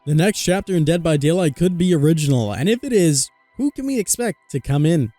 The next chapter in Dead by Daylight could be original, and if it is, who can we expect to come in?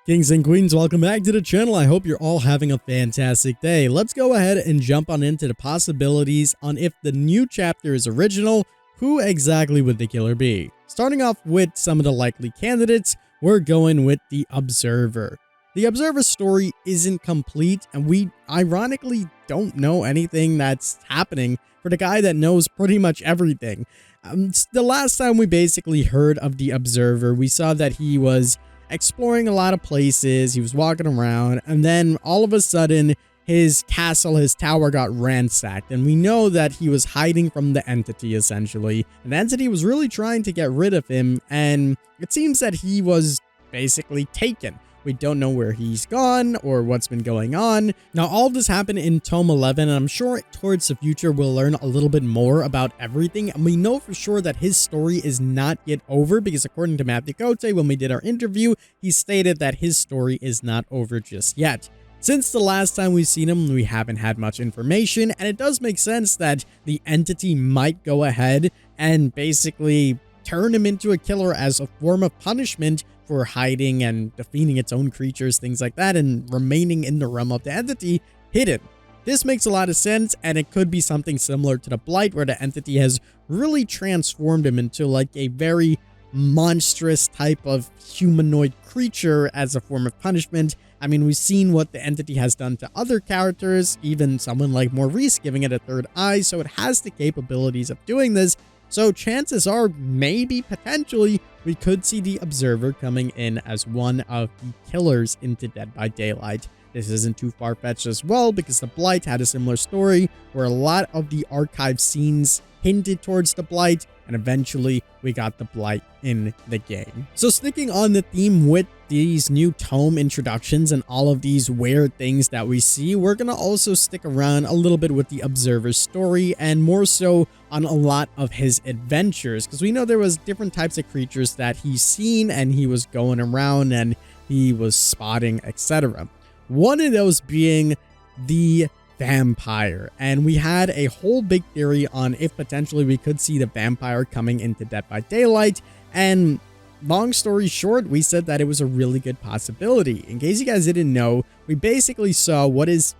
Kings and queens, welcome back to the channel. I hope you're all having a fantastic day. Let's go ahead and jump on into the possibilities on if the new chapter is original, who exactly would the killer be? Starting off with some of the likely candidates, we're going with the Observer. The Observer story isn't complete, and we ironically don't know anything that's happening for the guy that knows pretty much everything. The last time we basically heard of the Observer, we saw that he was exploring a lot of places, he was walking around, and then all of a sudden his castle, his tower got ransacked, and we know that he was hiding from the entity essentially. And the entity was really trying to get rid of him, and it seems that he was basically taken. We don't know where he's gone or what's been going on. Now, all of this happened in Tome 11, and I'm sure towards the future we'll learn a little bit more about everything. And we know for sure that his story is not yet over, because according to Matthew Cote, when we did our interview, he stated that his story is not over just yet. Since the last time we've seen him, we haven't had much information, and it does make sense that the entity might go ahead and basically turn him into a killer as a form of punishment for hiding and defeating its own creatures, things like that, and remaining in the realm of the entity hidden. This makes a lot of sense, and it could be something similar to the Blight, where the entity has really transformed him into like a very monstrous type of humanoid creature as a form of punishment. I mean, we've seen what the entity has done to other characters, even someone like Maurice giving it a third eye, so it has the capabilities of doing this. So chances are, maybe, potentially, we could see the Observer coming in as one of the killers into Dead by Daylight. This isn't too far-fetched as well, because the Blight had a similar story where a lot of the archive scenes hinted towards the Blight, and eventually we got the Blight in the game. So sticking on the theme with these new tome introductions and all of these weird things that we see, we're gonna also stick around a little bit with the Observer's story, and more so on a lot of his adventures, because we know there was different types of creatures that he's seen and he was going around and he was spotting, etc. One of those being the vampire, and we had a whole big theory on if potentially we could see the vampire coming into Dead by Daylight, and long story short, we said that it was a really good possibility. In case you guys didn't know, we basically saw what is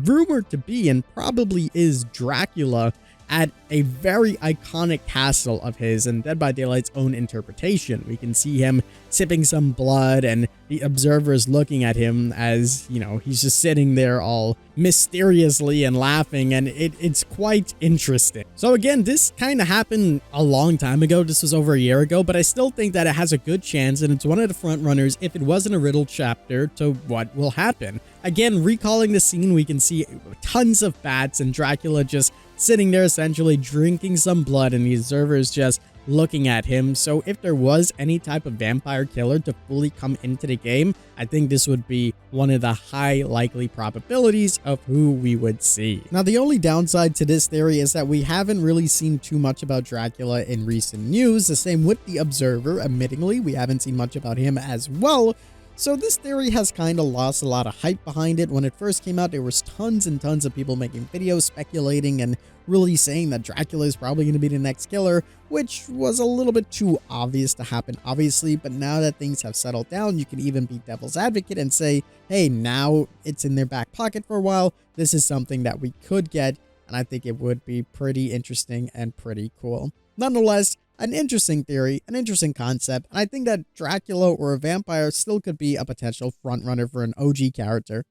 rumored to be, and probably is, Dracula at a very iconic castle of his in Dead by Daylight's own interpretation. We can see him sipping some blood, and the Observer is looking at him as, you know, he's just sitting there all mysteriously and laughing, and it's quite interesting. So again, this kind of happened a long time ago. This was over a year ago, but I still think that it has a good chance, and it's one of the front runners if it wasn't a riddle chapter to what will happen. Again, recalling the scene, we can see tons of bats and Dracula just sitting there essentially drinking some blood, and the Observer is just looking at him. So if there was any type of vampire killer to fully come into the game, I think this would be one of the high likely probabilities of who we would see. Now, the only downside to this theory is that we haven't really seen too much about Dracula in recent news. The same with the Observer. Admittingly, we haven't seen much about him as well. So this theory has kind of lost a lot of hype behind it. When it first came out, there was tons and tons of people making videos speculating and really saying that Dracula is probably going to be the next killer, which was a little bit too obvious to happen, obviously. But now that things have settled down, you can even be devil's advocate and say, hey, now it's in their back pocket for a while. This is something that we could get, and I think it would be pretty interesting and pretty cool. Nonetheless, an interesting theory, an interesting concept, and I think that Dracula or a vampire still could be a potential frontrunner for an OG character.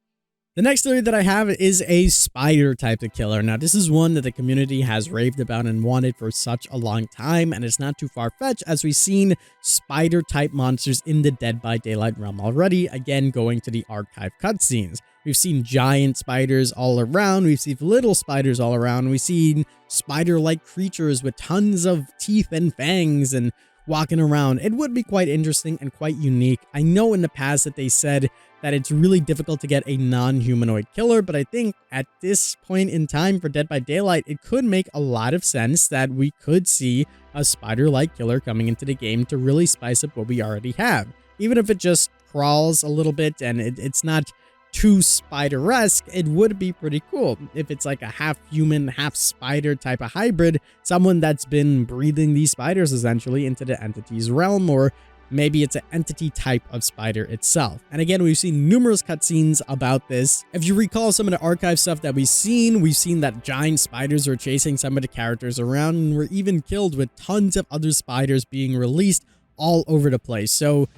The next theory that I have is a spider type of killer. Now, this is one that the community has raved about and wanted for such a long time, and it's not too far-fetched as we've seen spider type monsters in the Dead by Daylight realm already, again going to the archive cutscenes. We've seen giant spiders all around, we've seen little spiders all around, we've seen spider-like creatures with tons of teeth and fangs and walking around. It would be quite interesting and quite unique. I know in the past that they said that it's really difficult to get a non-humanoid killer, but I think at this point in time for Dead by Daylight, it could make a lot of sense that we could see a spider-like killer coming into the game to really spice up what we already have. Even if it just crawls a little bit and it's not too spider-esque, it would be pretty cool. If it's like a half human, half spider type of hybrid, someone that's been breathing these spiders essentially into the entity's realm, or maybe it's an entity type of spider itself. And again, we've seen numerous cutscenes about this. If you recall some of the archive stuff that we've seen that giant spiders are chasing some of the characters around, and were even killed with tons of other spiders being released all over the place. So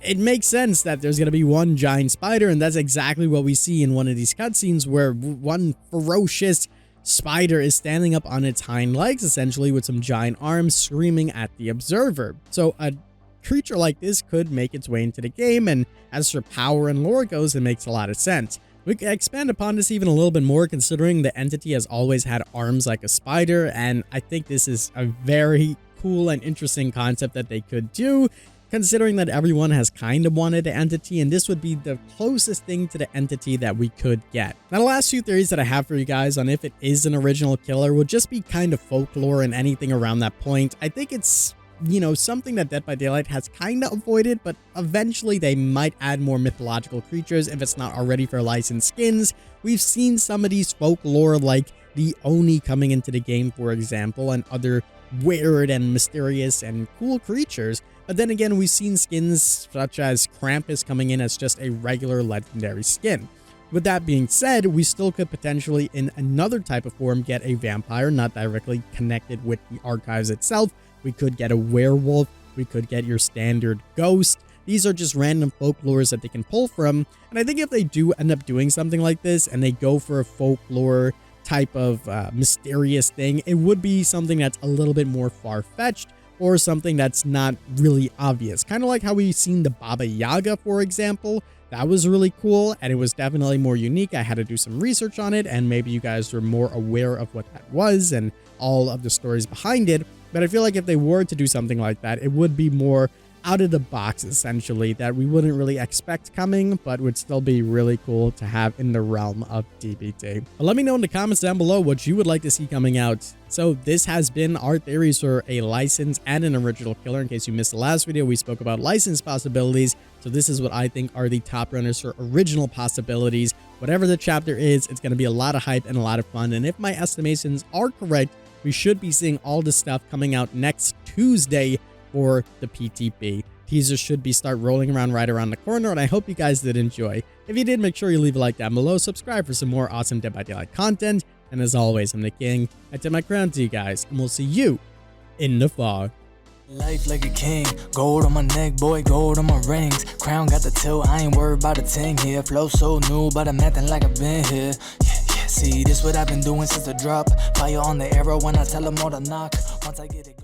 it makes sense that there's going to be one giant spider, and that's exactly what we see in one of these cutscenes, where one ferocious spider is standing up on its hind legs, essentially with some giant arms, screaming at the observer. So a creature like this could make its way into the game, and as for power and lore goes, it makes a lot of sense. We can expand upon this even a little bit more, considering the entity has always had arms like a spider, and I think this is a very cool and interesting concept that they could do, considering that everyone has kind of wanted the entity, and this would be the closest thing to the entity that we could get. Now, the last few theories that I have for you guys on if it is an original killer would just be kind of folklore and anything around that point. I think it's, you know, something that Dead by Daylight has kind of avoided, but eventually they might add more mythological creatures if it's not already for licensed skins. We've seen some of these folklore, like the Oni coming into the game, for example, and other weird and mysterious and cool creatures. But then again, we've seen skins such as Krampus coming in as just a regular legendary skin. With that being said, we still could potentially, in another type of form, get a vampire, not directly connected with the archives itself. We could get a werewolf. We could get your standard ghost. These are just random folklores that they can pull from. And I think if they do end up doing something like this, and they go for a folklore type of mysterious thing, it would be something that's a little bit more far-fetched, or something that's not really obvious. Kind of like how we've seen the Baba Yaga, for example. That was really cool, and it was definitely more unique. I had to do some research on it, and maybe you guys were more aware of what that was and all of the stories behind it. But I feel like if they were to do something like that, it would be more out of the box, essentially, that we wouldn't really expect coming, but would still be really cool to have in the realm of DBD. But let me know in the comments down below what you would like to see coming out. So this has been our theories for a licensed and an original killer. In case you missed the last video, we spoke about licensed possibilities. So this is what I think are the top runners for original possibilities. Whatever the chapter is, it's going to be a lot of hype and a lot of fun. And if my estimations are correct, we should be seeing all this stuff coming out next Tuesday for the PTP. Teasers should be start rolling around right around the corner, and I hope you guys did enjoy. If you did, make sure you leave a like down below, subscribe for some more awesome Dead by Daylight content, and as always, I'm the King. I tip my crown to you guys, and we'll see you in the fog. Life like a king, gold on my neck, boy, gold on my rings. Crown got the tilt, I ain't worried about a ting here. Flow so new, but I'm acting like I've been here. Yeah, see, this what I've been doing since the drop. Fire on the arrow when I tell them all to knock. Once I get it.